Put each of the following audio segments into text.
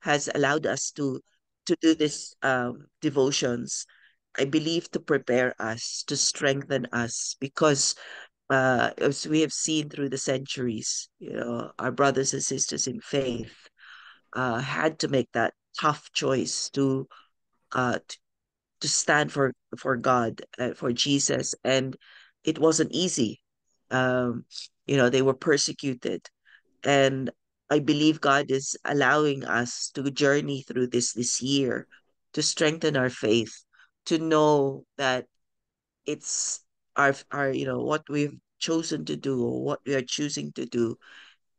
has allowed us to do this devotions, I believe, to prepare us, to strengthen us, because as we have seen through the centuries, our brothers and sisters in faith had to make that tough choice uh, t- to stand for God, for Jesus, and it wasn't easy. Um, they were persecuted, and I believe God is allowing us to journey through this year to strengthen our faith, to know that it's our what we've chosen to do, or what we are choosing to do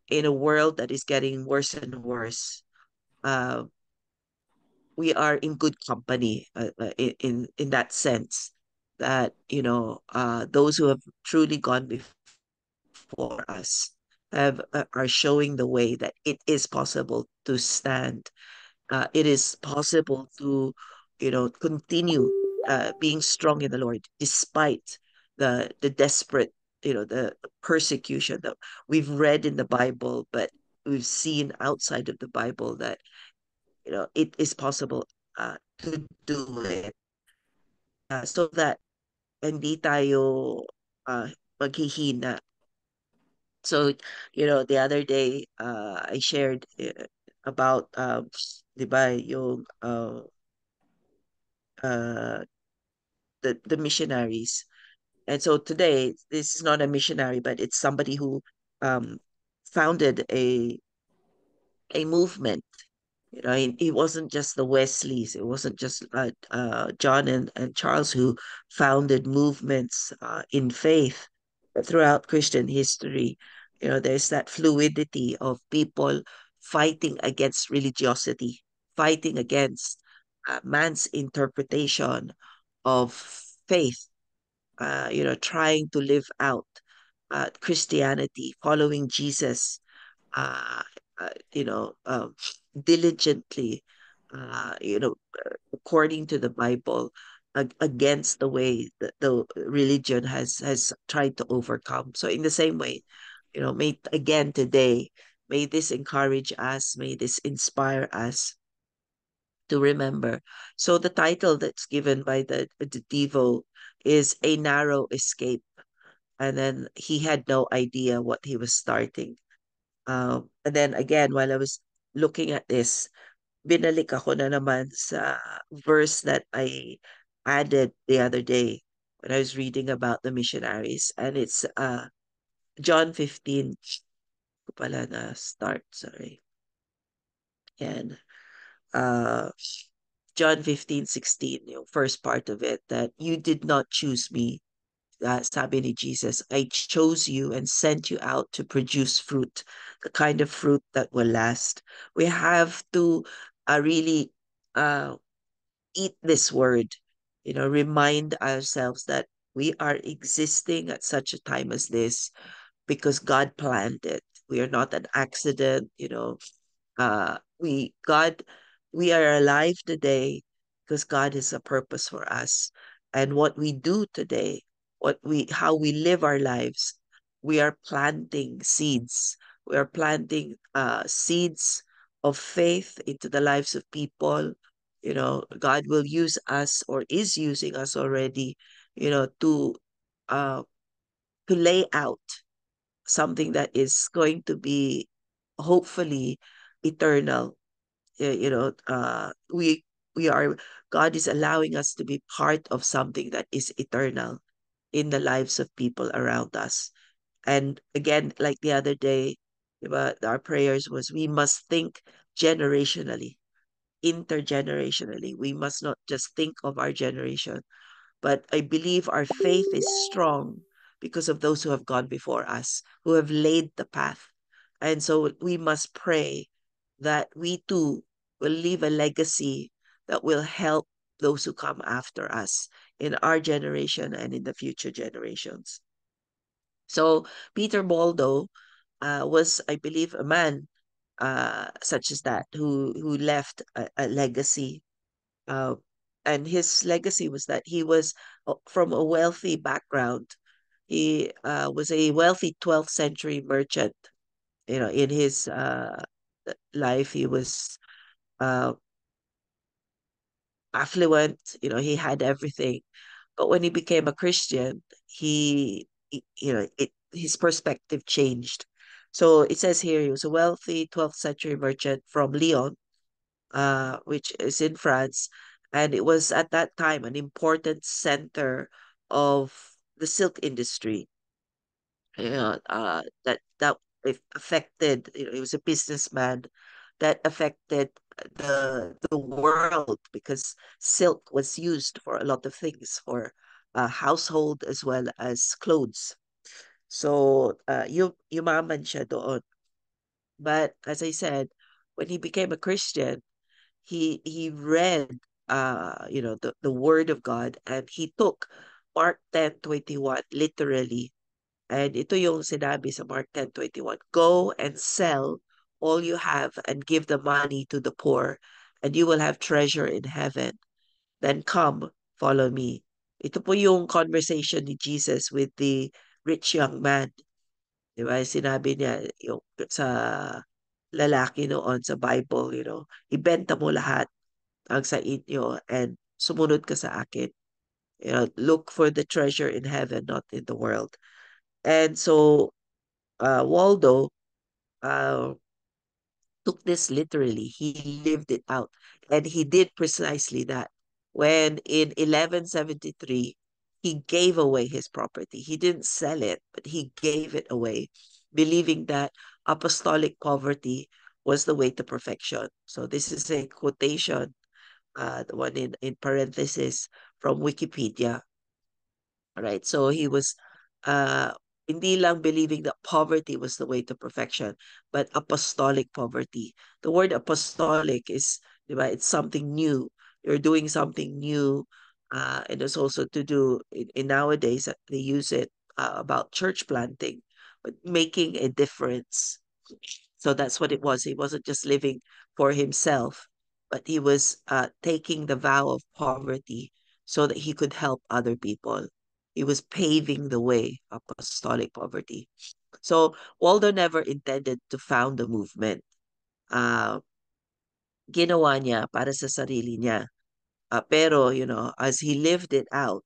in a world that is getting worse and worse. Uh, we are in good company, in that sense, that those who have truly gone before us have are showing the way that it is possible to stand. It is possible to continue being strong in the Lord despite the desperate, the persecution that we've read in the Bible, but we've seen outside of the Bible, that it is possible to do it, so that hindi tayo maghihina. So, the other day, I shared about, 'di ba, yung uh, the missionaries. And so today, this is not a missionary, but it's somebody who um, founded a movement. It wasn't just the Wesleys. It wasn't just John and Charles who founded movements in faith. But throughout Christian history, there's that fluidity of people fighting against religiosity, fighting against man's interpretation of faith, trying to live out Christianity, following Jesus, uh, you know, diligently, according to the Bible, against the way that the religion has tried to overcome. So, in the same way, may again today, may this encourage us, may this inspire us to remember. So, the title that's given by the Devo is A Narrow Escape. And then he had no idea what he was starting. And then again, while I was looking at this, binalik ako na naman sa verse that I added the other day when I was reading about the missionaries. And it's John 15, ko pala na start, sorry. And uh, John 15:16, yung first part of it, that you did not choose me. Sabi ni Jesus, I chose you and sent you out to produce fruit, the kind of fruit that will last. We have to really uh, eat this word, remind ourselves that we are existing at such a time as this because God planned it. We are not an accident, we God we are alive today because God has a purpose for us. And what we do today, what we how we live our lives, we are planting seeds. We are planting seeds of faith into the lives of people. God will use us, or is using us already, to uh lay out something that is going to be hopefully eternal. We are God is allowing us to be part of something that is eternal in the lives of people around us. And again, like the other day, diba, our prayers was, we must think generationally, intergenerationally. We must not just think of our generation, but I believe our faith is strong because of those who have gone before us, who have laid the path. And so we must pray that we too will leave a legacy that will help those who come after us in our generation and in the future generations. So Peter Baldo was, I believe, a man such as that, who left a legacy, uh, and his legacy was that he was from a wealthy background. He was a wealthy 12th century merchant. In his life, he was. uh, affluent. He had everything. But when he became a Christian, his perspective changed. So it says here he was a wealthy 12th century merchant from Lyon, which is in France, and it was at that time an important center of the silk industry. That affected. He was a businessman that affected the world because silk was used for a lot of things for household as well as clothes. So yumaman siya doon. But as I said, when he became a Christian, he read the word of God, and he took Mark 10:21 literally. And ito yung sinabi sa Mark 10:21, "Go and sell all you have and give the money to the poor, and you will have treasure in heaven. Then come, follow me." Ito po yung conversation ni Jesus with the rich young man. Di ba? Sinabi niya yung sa lalaki noon sa Bible, ibenta mo lahat ang sa inyo and sumunod ka sa akin. Look for the treasure in heaven, not in the world. And so Waldo uh, took this literally. He lived it out. And he did precisely that. When in 1173, he gave away his property. He didn't sell it, but he gave it away, believing that apostolic poverty was the way to perfection. So this is a quotation, the one in parenthesis from Wikipedia. Right? So he was uh hindi lang believing that poverty was the way to perfection, but apostolic poverty. The word apostolic is, di ba, it's something new. You're doing something new. And it's also to do in nowadays they use it about church planting, but making a difference. So that's what it was. He wasn't just living for himself, but he was taking the vow of poverty so that he could help other people. He was paving the way of apostolic poverty. So Waldo never intended to found a movement. Uh, Ginawa niya para sa sarili niya. Pero, as he lived it out,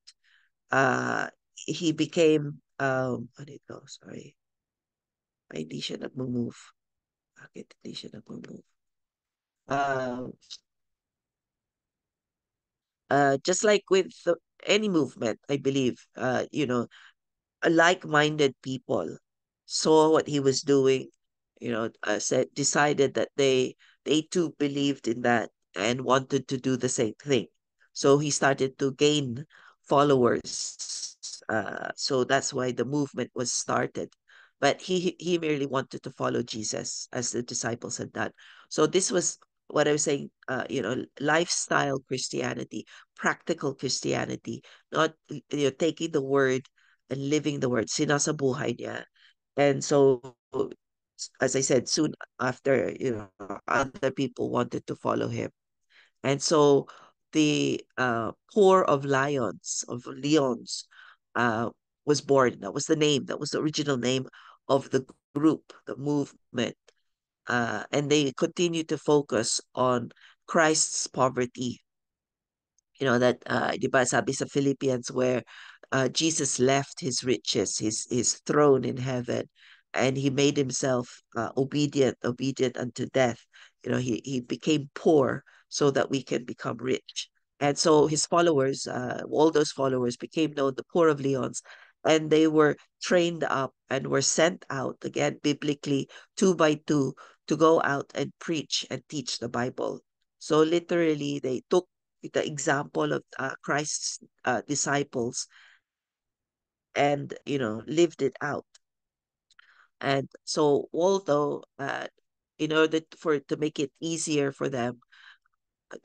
he became, what did it go? Sorry. Ay, hindi siya nag-move. Bakit hindi siya nag-move? Uh, just like with any movement, I believe, like-minded people saw what he was doing, said decided that they too believed in that and wanted to do the same thing. So he started to gain followers. So that's why the movement was started. But he merely wanted to follow Jesus as the disciples had done. So this was what I was saying, lifestyle Christianity, practical Christianity, not taking the word and living the word, sinasabuhay niya. And so, as I said, soon after, other people wanted to follow him. And so the Corps of Lions, of Leons, uh, was born. That was the name, that was the original name of the group, the movement. And they continue to focus on Christ's poverty, that di ba sabi sa Philippians where Jesus left his riches, his throne in heaven, and he made himself obedient unto death. He became poor so that we can become rich. And so his followers, all those followers became known the poor of Leons, and they were trained up and were sent out again biblically, two by two, to go out and preach and teach the Bible. So literally they took the example of Christ's disciples and lived it out. And so although in order for to make it easier for them,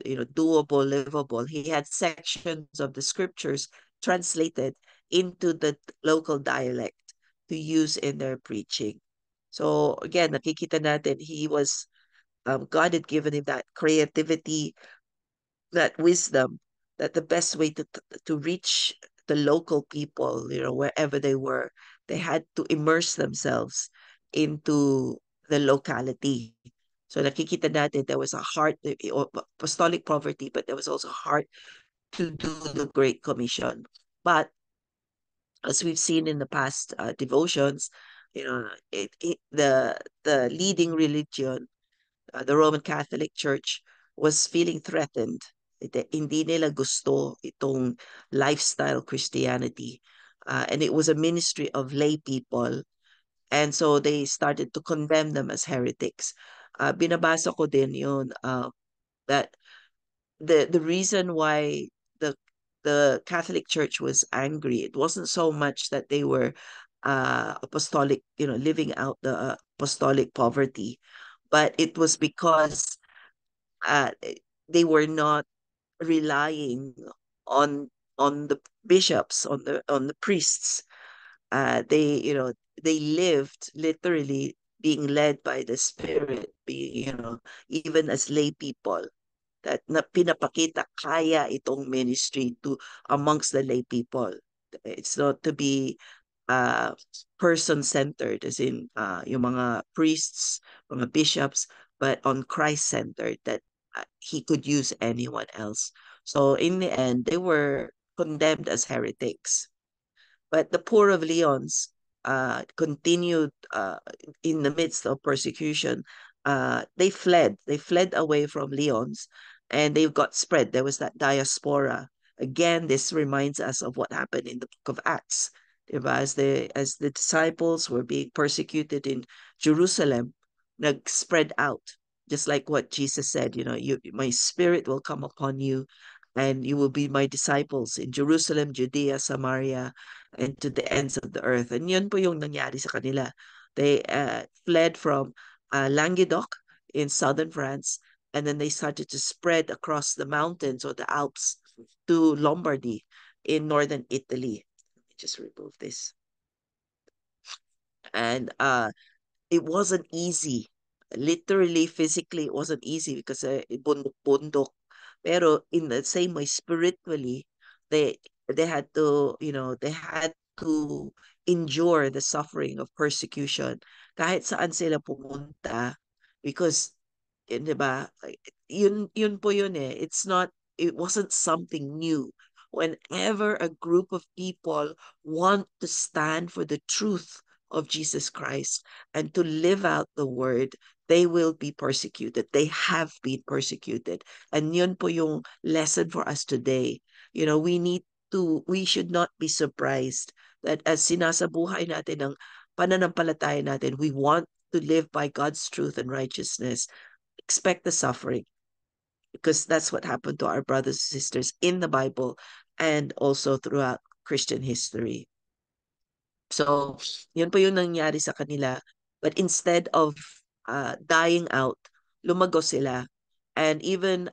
doable, livable, he had sections of the scriptures translated into the local dialect to use in their preaching. So again, nakikita natin he was God had given him that creativity, that wisdom, that the best way to reach the local people, wherever they were, they had to immerse themselves into the locality. So nakikita natin there was a heart, apostolic poverty, but there was also a heart to do the Great Commission. But as we've seen in the past devotions, the leading religion, the Roman Catholic Church, was feeling threatened. Hindi nila gusto itong lifestyle Christianity. And it was a ministry of lay people. And so they started to condemn them as heretics. Binabasa ko din yun, that the reason why the the Catholic Church was angry, it wasn't so much that they were apostolic, living out the apostolic poverty, but it was because uh, they were not relying on on the bishops, on the priests. They lived literally being led by the Spirit, being, even as lay people, that na pinapakita kaya itong ministry to amongst the lay people. It's not to be uh, person-centered, as in yung mga priests, mga bishops, but on Christ-centered, that he could use anyone else. So in the end, they were condemned as heretics. But the poor of Lyons continued in the midst of persecution. They fled. They fled away from Lyons, and they got spread. There was that diaspora. Again, this reminds us of what happened in the book of Acts. Diba? As the disciples were being persecuted in Jerusalem, spread out, just like what Jesus said. My spirit will come upon you, and you will be my disciples in Jerusalem, Judea, Samaria, and to the ends of the earth. And yun po yung nangyari sa kanila. They fled from Languedoc in southern France, and then they started to spread across the mountains or the Alps to Lombardy in northern Italy. Let me just remove this. And it wasn't easy. Literally, physically, it wasn't easy because bundok-bundok. Pero in the same way, spiritually, they they had to, they had to endure the suffering of persecution kahit saan sila pumunta, because, 'di ba? Yun po yun eh. It wasn't something new. Whenever a group of people want to stand for the truth of Jesus Christ and to live out the word, they will be persecuted. They have been persecuted. And yun po yung lesson for us today. We should not be surprised that as sinasabuhay natin ng pananampalataya natin, we want to live by God's truth and righteousness. Expect the suffering, because that's what happened to our brothers and sisters in the Bible and also throughout Christian history. So, yun po yung nangyari sa kanila. But instead of dying out, lumago sila. And even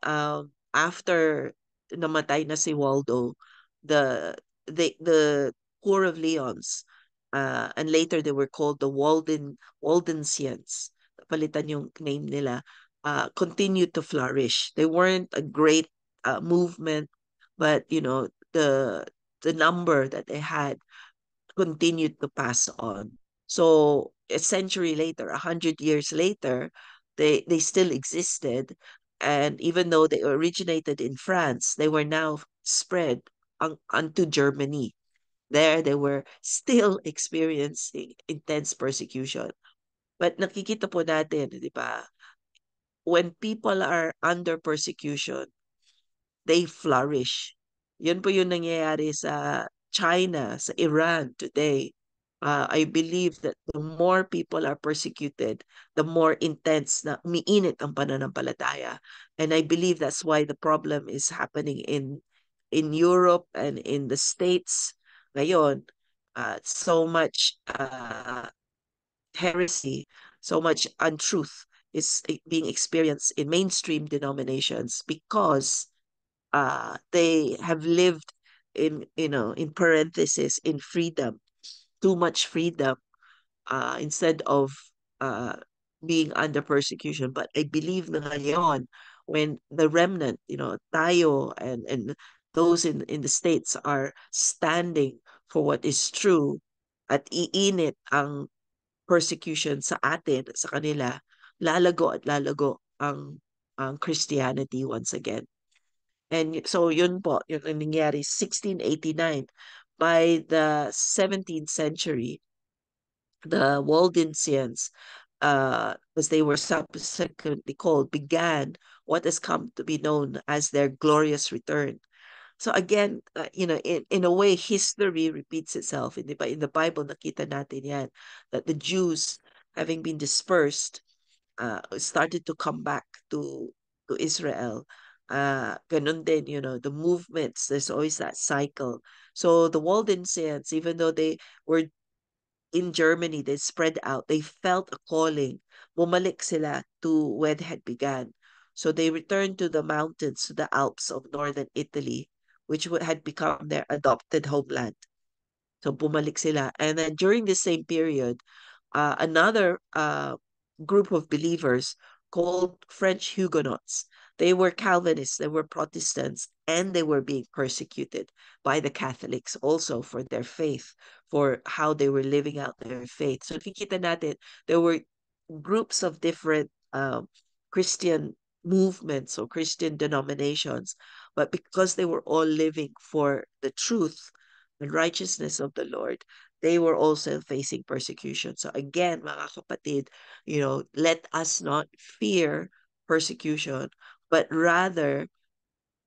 after namatay na si Waldo, the the Cour of Leons, and later they were called the Waldensians, palitan yung name nila, continued to flourish. They weren't a great movement, but the number that they had continued to pass on. So a century later, 100 years later, they still existed, and even though they originated in France, they were now spread onto Germany. There, they were still experiencing intense persecution. But nakikita po natin, di ba, when people are under persecution, they flourish. Yun po yung nangyayari sa China, sa Iran today. I believe that the more people are persecuted, the more intense na umiinit ang pananampalataya. And I believe that's why the problem is happening in Europe and in the States ngayon. So much heresy, so much untruth is being experienced in mainstream denominations because they have lived in parenthesis, in freedom, too much freedom, instead of uh, being under persecution. But I believe na ngayon, when the remnant, tayo and those in the States are standing for what is true, at iinit ang persecution sa atin, sa kanila, lalago at lalago ang Christianity once again. And so yun po, yun ang nangyari 1689. By the 17th century, the Waldensians, as they were subsequently called, began what has come to be known as their glorious return. So again, in a way, history repeats itself. In the Bible, nakita natin yan, that the Jews, having been dispersed, started to come back to Israel. Ganun din, the movements, there's always that cycle. So the Waldensians, even though they were in Germany, they spread out. They felt a calling. Bumalik sila to where they had began. So they returned to the mountains, to the Alps of northern Italy, which had become their adopted homeland. So bumalik sila. And then during the same period, another group of believers called French Huguenots. They were Calvinists, they were Protestants, and they were being persecuted by the Catholics also for their faith, for how they were living out their faith. So nakikita natin, there were groups of different Christian movements or Christian denominations, but because they were all living for the truth and righteousness of the Lord, they were also facing persecution. So again, mga kapatid, let us not fear persecution, but rather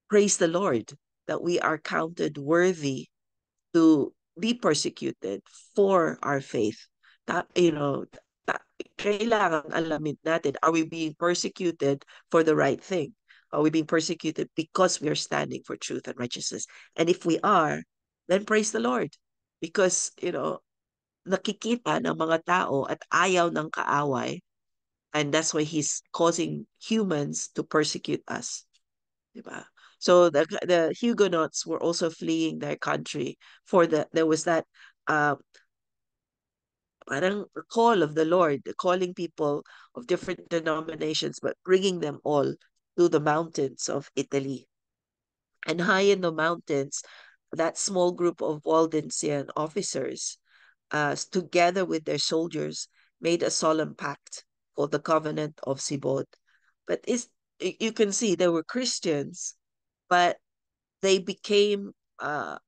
praise the Lord that we are counted worthy to be persecuted for our faith. Ta, you know, ta, Kailangan alamin natin, are we being persecuted for the right thing? Are we being persecuted because we are standing for truth and righteousness? And if we are, then praise the Lord. Because, nakikita ng mga tao at ayaw ng kaaway, and that's why he's causing humans to persecute us. Diba? So the Huguenots were also fleeing their country there was that uh, parang call of the Lord, calling people of different denominations, but bringing them all to the mountains of Italy. And high in the mountains, that small group of Waldensian officers, together with their soldiers, made a solemn pact called the Covenant of Sibod. But you can see they were Christians, but they became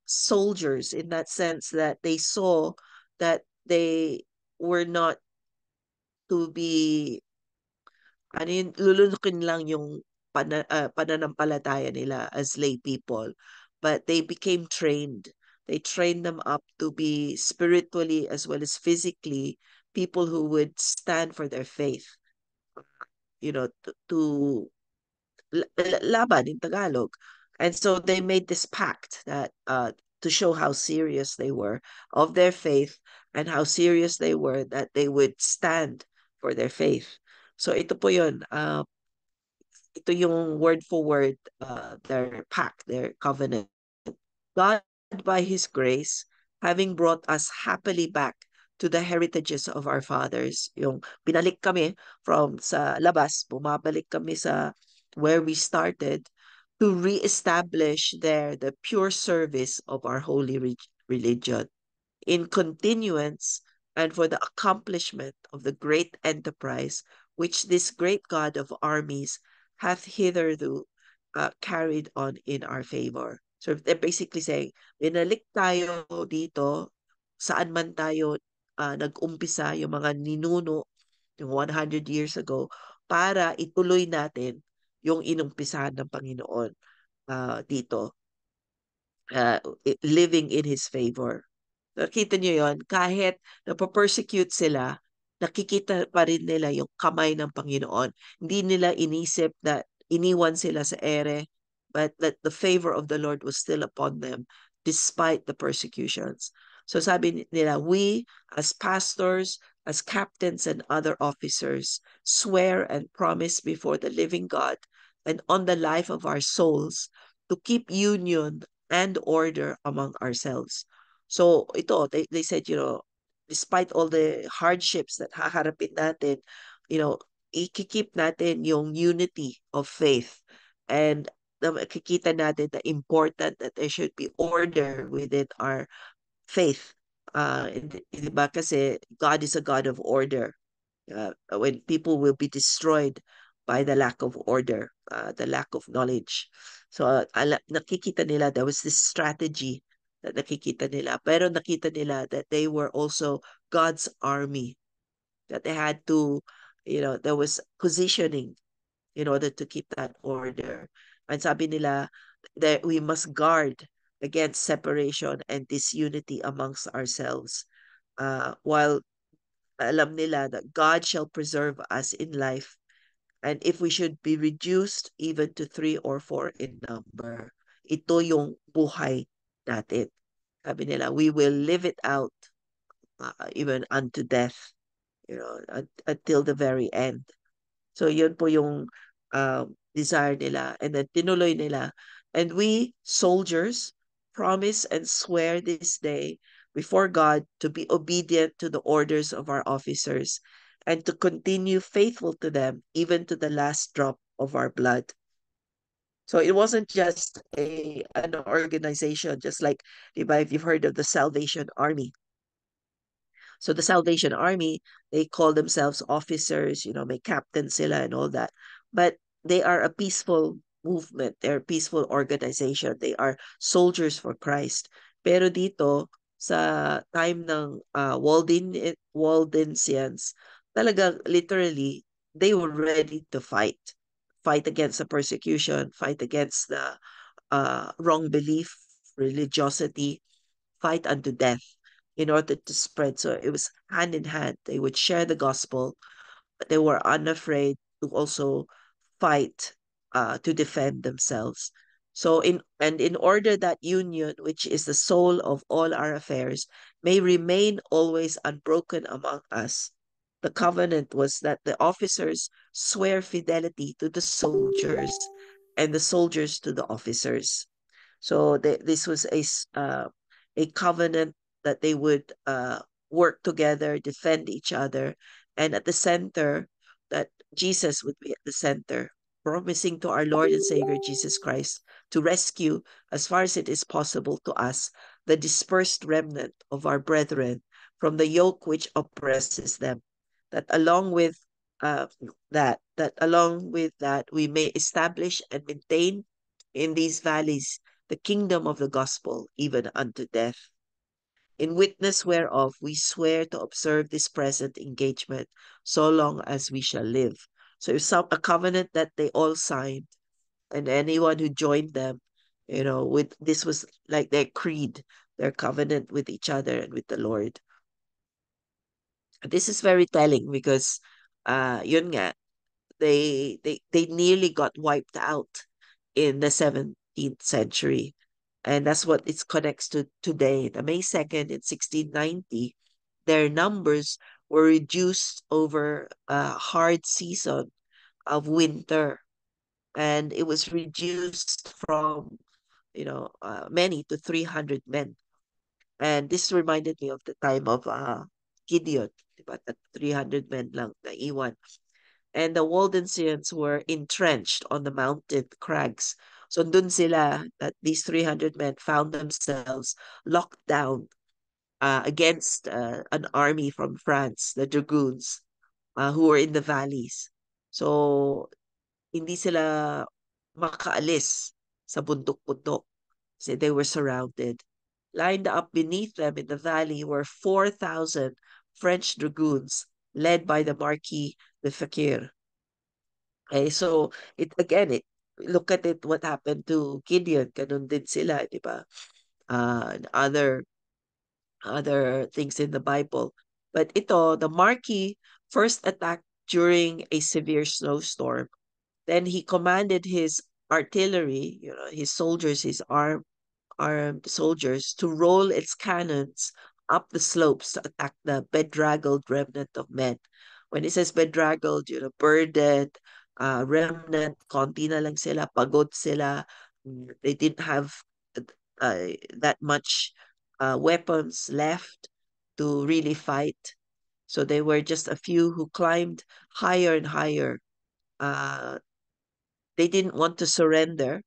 soldiers in that sense that they saw that they were not to be, ano yun, lulunukin lang yung pananampalataya nila as lay people. But they became trained. They trained them up to be spiritually as well as physically people who would stand for their faith, to laban in Tagalog. And so they made this pact that to show how serious they were of their faith and how serious they were that they would stand for their faith. So ito po yun. Ito yung word for word, their pact, their covenant. God, by His grace, having brought us happily back to the heritages of our fathers. Yung binalik kami from sa labas, bumabalik kami sa where we started to reestablish there the pure service of our holy religion in continuance and for the accomplishment of the great enterprise which this great God of armies hath hitherto carried on in our favor. So they're basically saying, binalik tayo dito, saan man tayo nag-umpisa, yung mga ninuno, yung 100 years ago, para ituloy natin yung inumpisahan ng Panginoon dito, living in His favor. Nakita niyo yon, kahit napapersecute sila, nakikita pa rin nila yung kamay ng Panginoon. Hindi nila inisip that iniwan sila sa ere, but that the favor of the Lord was still upon them despite the persecutions. So sabi nila, we as pastors, as captains and other officers, swear and promise before the living God and on the life of our souls to keep union and order among ourselves. So ito, they said, despite all the hardships that haharapin natin, ikikip natin yung unity of faith. And makikita natin na important that there should be order within our faith. Diba? Kasi God is a God of order. when people will be destroyed by the lack of order, the lack of knowledge. So nakikita nila there was this strategy that nakikita nila, pero nakita nila that they were also God's army, that they had to, there was positioning in order to keep that order. And sabi nila that we must guard against separation and disunity amongst ourselves. While alam nila that God shall preserve us in life, and if we should be reduced even to three or four in number, ito yung buhay natin. Sabi nila, we will live it out even unto death, until the very end. So yun po yung desire nila. And then tinuloy nila. And we soldiers promise and swear this day before God to be obedient to the orders of our officers and to continue faithful to them even to the last drop of our blood. So it wasn't just an organization, just like, if you've heard of the Salvation Army. So the Salvation Army, they call themselves officers, may captain sila and all that. But they are a peaceful movement. They're a peaceful organization. They are soldiers for Christ. Pero dito, sa time ng Waldensians, talaga literally, they were ready to fight. Fight against the persecution, fight against the wrong belief, religiosity, fight unto death in order to spread. So it was hand in hand. They would share the gospel, but they were unafraid to also fight to defend themselves. So in order that union, which is the soul of all our affairs, may remain always unbroken among us. The covenant was that the officers swear fidelity to the soldiers and the soldiers to the officers. So this was a covenant that they would work together, defend each other, and at the center, that Jesus would be at the center, promising to our Lord and Savior Jesus Christ to rescue, as far as it is possible to us, the dispersed remnant of our brethren from the yoke which oppresses them. That along with uh, that we may establish and maintain in these valleys the kingdom of the gospel, even unto death. In witness whereof we swear to observe this present engagement so long as we shall live. So it's a covenant that they all signed, and anyone who joined them, with this was like their creed, their covenant with each other and with the Lord. This is very telling because yun nga, they nearly got wiped out in the 17th century. And that's what it connects to today. The May 2nd in 1690, their numbers were reduced over a hard season of winter. And it was reduced from, many to 300 men. And this reminded me of the time of Gideon, diba? That 300 men lang na iwan. And the Waldensians were entrenched on the mountain crags. So dun sila, that these 300 men found themselves locked down against an army from France, the dragoons, who were in the valleys. So hindi sila makaalis sa bundok-bundok kasi they were surrounded. Lined up beneath them in the valley were 4,000 French dragoons led by the Marquis de Fakir. Okay, so it look at it what happened to Gideon, ganun din sila, di ba? And other things in the Bible. But ito, the Marquis first attacked during a severe snowstorm. Then he commanded his artillery, his soldiers, his armed soldiers to roll its cannons up the slopes to attack the bedraggled remnant of men. When it says bedraggled, burdened, remnant, konti na lang sila, pagod sila. They didn't have that much weapons left to really fight. So they were just a few who climbed higher and higher. Uh, they didn't want to surrender,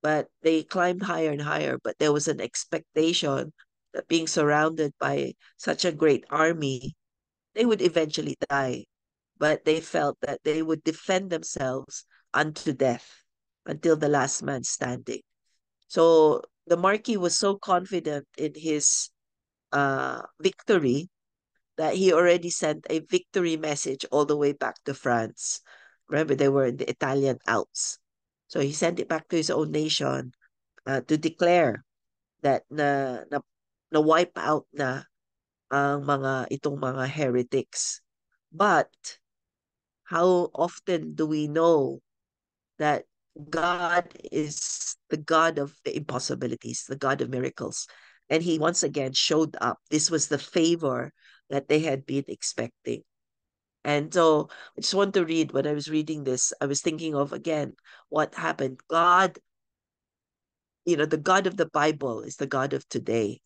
but they climbed higher and higher. But there was an expectation that being surrounded by such a great army, they would eventually die. but they felt that they would defend themselves unto death, until the last man standing. So the Marquis was so confident in his victory that he already sent a victory message all the way back to France. Remember, they were in the Italian Alps. So he sent it back to his own nation to declare that na wipe out na ang itong mga heretics. But how often do we know that God is the God of the impossibilities, the God of miracles? And he once again showed up. This was the favor that they had been expecting. And so I just want to read, when I was reading this, I was thinking of again what happened. God, the God of the Bible is the God of today.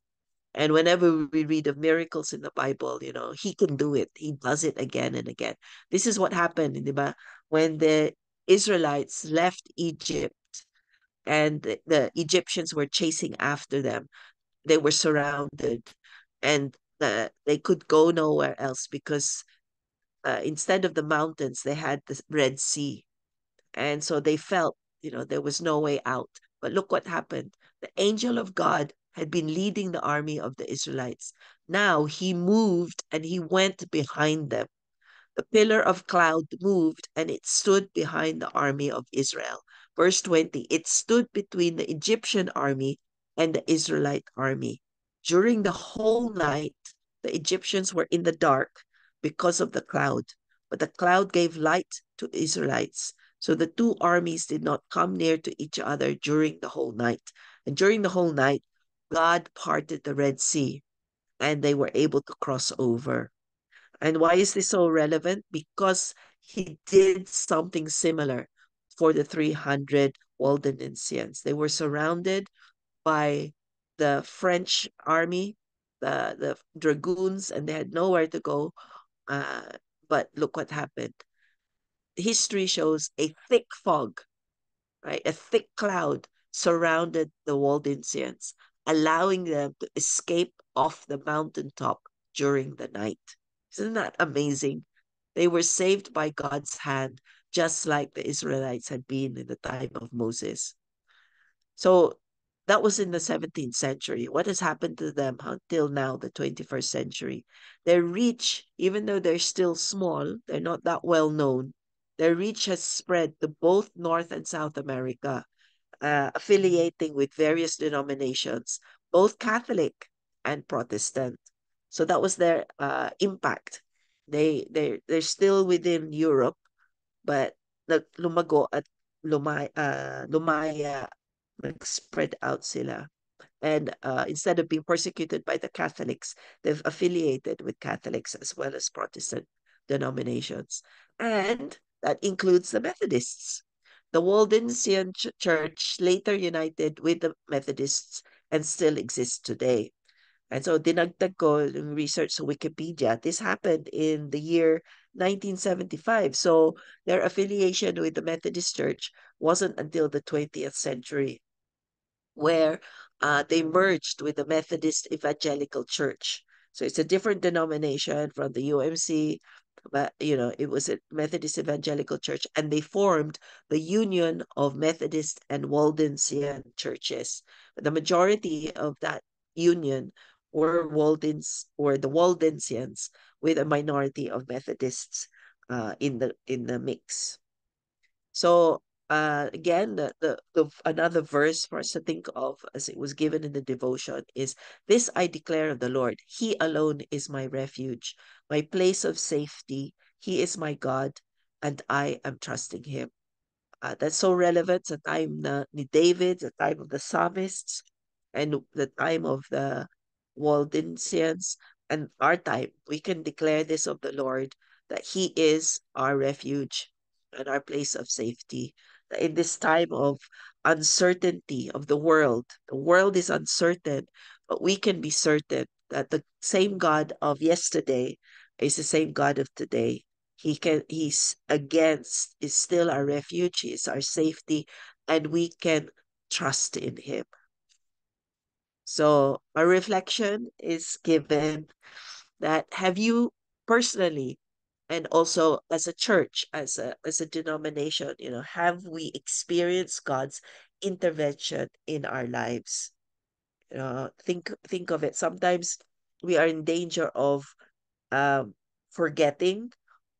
And whenever we read of miracles in the Bible, he can do it. He does it again and again. This is what happened, di ba? When the Israelites left Egypt and the Egyptians were chasing after them. They were surrounded, and they could go nowhere else because instead of the mountains, they had the Red Sea. And so they felt, there was no way out. But look what happened. The angel of God had been leading the army of the Israelites. Now he moved and he went behind them. The pillar of cloud moved and it stood behind the army of Israel. Verse 20, it stood between the Egyptian army and the Israelite army. During the whole night, the Egyptians were in the dark because of the cloud, but the cloud gave light to the Israelites. So the two armies did not come near to each other during the whole night. And during the whole night, God parted the Red Sea and they were able to cross over. And why is this so relevant? Because he did something similar for the 300 Waldensians. They were surrounded by the French army, the dragoons, and they had nowhere to go. Uh, but look what happened. History shows a thick fog, right? A thick cloud surrounded the Waldensians, allowing them to escape off the mountaintop during the night. Isn't that amazing? They were saved by God's hand, just like the Israelites had been in the time of Moses. So that was in the 17th century. What has happened to them until now, the 21st century? Their reach, even though they're still small, they're not that well known, their reach has spread to both North and South America, affiliating with various denominations, both Catholic and Protestant. So that was their impact. They're still within Europe, but lumago at lumaya, nag-spread out sila. And instead of being persecuted by the Catholics, they've affiliated with Catholics as well as Protestant denominations. And that includes the Methodists. The Waldensian Church later united with the Methodists and still exists today. And so dinagdag ko yung research sa Wikipedia. This happened in the year 1975. So their affiliation with the Methodist Church wasn't until the 20th century, where they merged with the Methodist Evangelical Church. So it's a different denomination from the UMC, but it was a Methodist Evangelical Church, and they formed the Union of Methodist and Waldensian Churches. The majority of that union were the Waldensians, with a minority of Methodists in the mix. So again, the another verse for us to think of as it was given in the devotion is, "This I declare of the Lord: He alone is my refuge, my place of safety. He is my God, and I am trusting Him." That's so relevant sa time ni David, the time of the psalmists, and the time of the Waldensians, and our time. We can declare this of the Lord, that He is our refuge and our place of safety. That in this time of uncertainty of the world is uncertain, but we can be certain that the same God of yesterday is the same God of today. He's still our refuge, He is our safety, and we can trust in Him. So a reflection is given that, have you personally And also as a church, as a denomination, have we experienced God's intervention in our lives? Think of it. Sometimes we are in danger of forgetting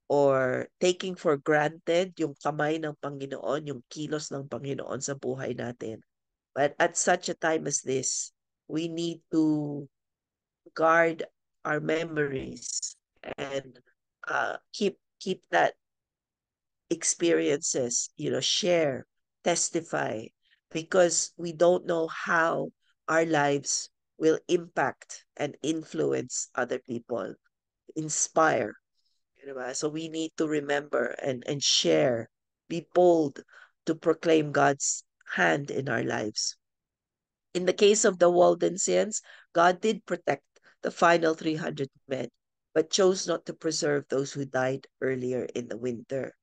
or taking for granted yung kamay ng Panginoon, yung kilos ng Panginoon sa buhay natin. But at such a time as this, we need to guard our memories and keep that experiences, share, testify, because we don't know how our lives will impact and influence other people, inspire. So we need to remember and share, be bold to proclaim God's hand in our lives. In the case of the Waldensians, God did protect the final 300 men, but chose not to preserve those who died earlier in the winter.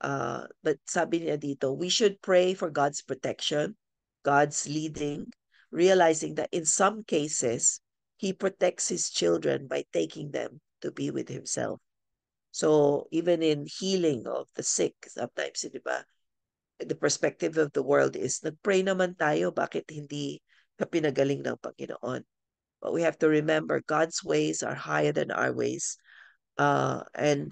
But sabi niya dito, we should pray for God's protection, God's leading, realizing that in some cases, He protects His children by taking them to be with Himself. So even in healing of the sick, sometimes, di ba, the perspective of the world is, nagpray naman tayo, bakit hindi ka pinagaling ng Panginoon? But we have to remember, God's ways are higher than our ways. And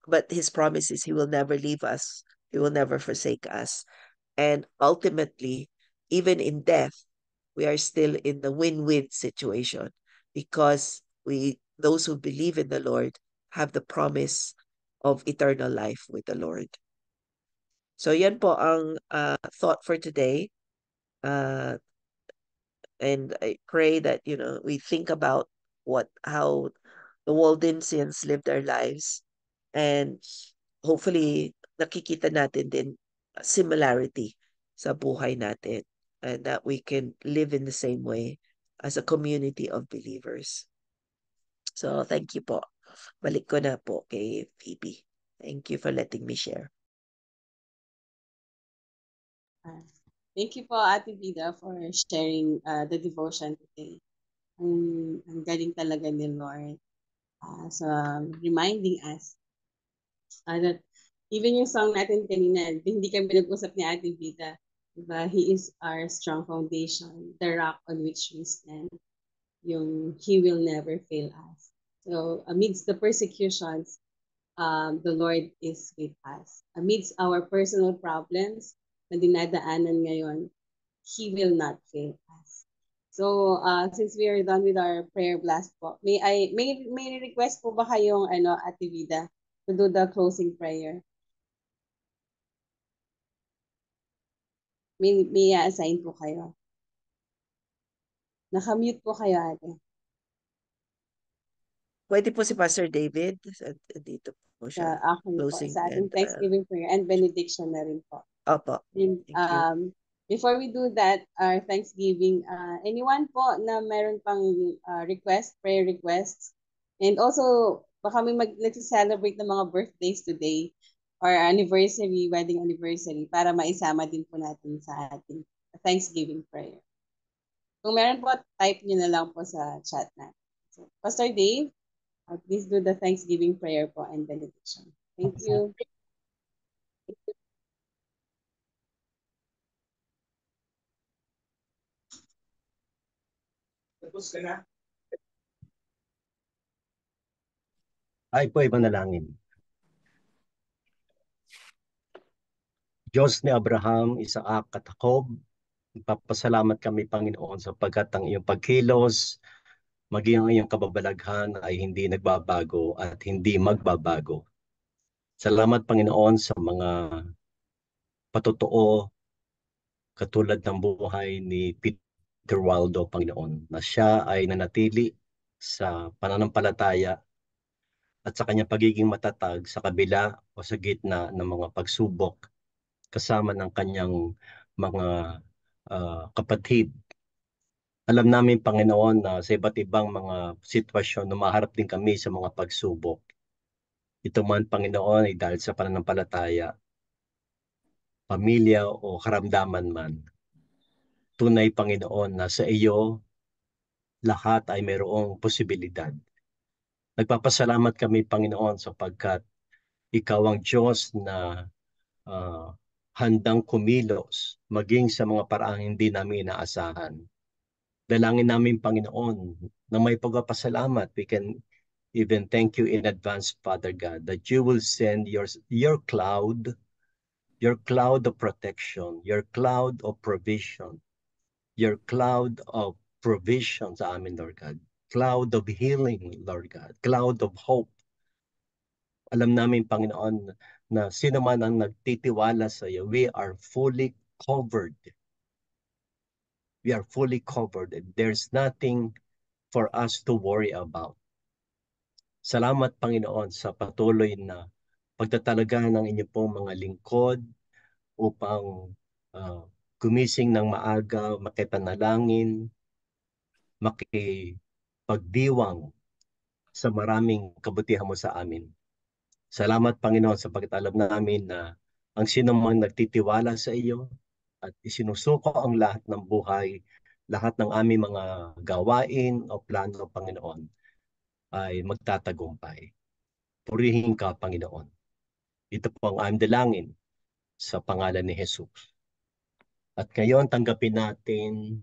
but His promise is He will never leave us. He will never forsake us. And ultimately, even in death, we are still in the win-win situation, because those who believe in the Lord have the promise of eternal life with the Lord. So yan po ang thought for today. Uh, and I pray that, we think about how the Waldensians lived their lives, and hopefully nakikita natin din similarity sa buhay natin, and that we can live in the same way as a community of believers. So thank you po. Balik ko na po kay Phoebe. Thank you for letting me share. Thank you po, Ate Vida, for sharing the devotion today. Ang galing talaga ni Lord. So, reminding us that even yung song natin kanina, hindi kami nag-usap ni Ate Vida. Diba? He is our strong foundation, the rock on which we stand. He will never fail us. So, amidst the persecutions, the Lord is with us. Amidst our personal problems na dinadaanan ngayon, He will not fail us. So, since we are done with our prayer blast po, may request po ba kayong Ate Vida, to do the closing prayer? May assign po kayo. Naka-mute po kayo, Ate. Pwede po si Pastor David. Dito po siya. Actually po, Closing sa ating and Thanksgiving prayer and benediction na rin po. opo. And, Thank you. before we do that, our Thanksgiving, anyone po na meron pang prayer requests, and also baka may nag-celebrate ng mga birthdays today or anniversary, wedding anniversary, para maisama din po natin sa ating Thanksgiving prayer. Kung meron po, type nyo na lang po sa chat natin. So, Pastor Dave, please do the Thanksgiving prayer po and benediction. Thank you. Tapos ka na? Ay po ay manalangin. Diyos ni Abraham, Isaac at Jacob, nagpapasalamat kami, Panginoon, sapagkat ang iyong pagkilos, maging ang iyong kababalaghan ay hindi nagbabago at hindi magbabago. Salamat, Panginoon, sa mga patotoo katulad ng buhay ni Peter Waldo, Panginoon, na siya ay nanatili sa pananampalataya at sa kanyang pagiging matatag sa kabila o sa gitna ng mga pagsubok kasama ng kanyang mga kapatid. Alam namin, Panginoon, na sa iba't ibang mga sitwasyon, maharap din kami sa mga pagsubok. Ito man, Panginoon, ay dahil sa pananampalataya, pamilya o karamdaman man. Tunay, Panginoon, na sa iyo lahat ay mayroong posibilidad. Nagpapasalamat kami, Panginoon, sapagkat Ikaw ang Diyos na handang kumilos maging sa mga paraang hindi namin inaasahan. Dalangin namin, Panginoon, na may pagpapasalamat. We can even thank you in advance, Father God, that you will send your cloud of protection, your cloud of provision, your cloud of provision sa amin, Lord God. Cloud of healing, Lord God. Cloud of hope. Alam namin, Panginoon, na sino man ang nagtitiwala sa iyo, we are fully covered. We are fully covered. There's nothing for us to worry about. Salamat, Panginoon, sa patuloy na pagtatalaga ng inyong pong mga lingkod upang gumising ng maaga, makipanalangin, makipagdiwang sa maraming kabutihan mo sa amin. Salamat, Panginoon, sapagkat alam namin na ang sino mang nagtitiwala sa iyo at isinusuko ang lahat ng buhay, lahat ng aming mga gawain o plano, Panginoon, ay magtatagumpay. Purihin ka, Panginoon. Ito po ang aming dalangin sa pangalan ni Jesus. At ngayon, tanggapin natin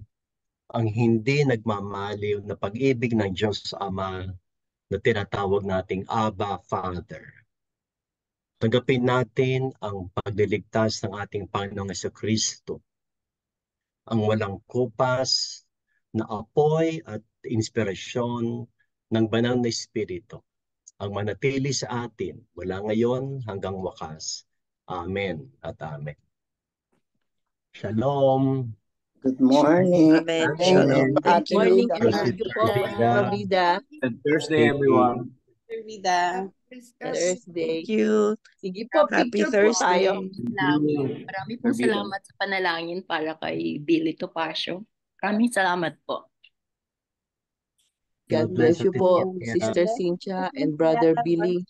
ang hindi nagmamaliw na pag-ibig ng Diyos Ama na tinatawag nating Abba, Father. Tanggapin natin ang pagliligtas ng ating Panginoong Jesucristo, ang walang kupas na apoy at inspirasyon ng banal na Espiritu, ang manatili sa atin mula ngayon hanggang wakas. Amen at amen. Shalom. Good morning. Amen. Thank Shalom. you, Thank Ate you. Morning, Vida. thank you po, Provida. Good Thursday, everyone. Vida. Thursday. Thank you. Sige po, Happy picture po tayo. Thursday. Marami pong salamat sa panalangin para kay Billy Topacio. Maraming salamat po. God bless you po, Sister Cynthia and Brother Billy.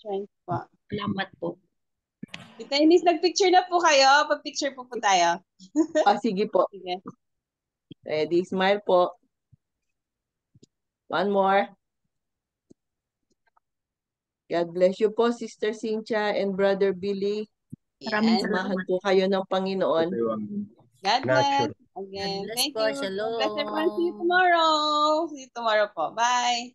Salamat po. Tita Eunice, nag-picture na po kayo. Pag-picture po tayo. Sige po. Sige. Ready, smile po. One more. God bless you po, Sister Cynthia and Brother Billy. Maraming Yes. Samahan po kayo ng Panginoon. God bless. Again. God bless Thank po. you. Shalom. God bless everyone. See you tomorrow. See you tomorrow po. Bye.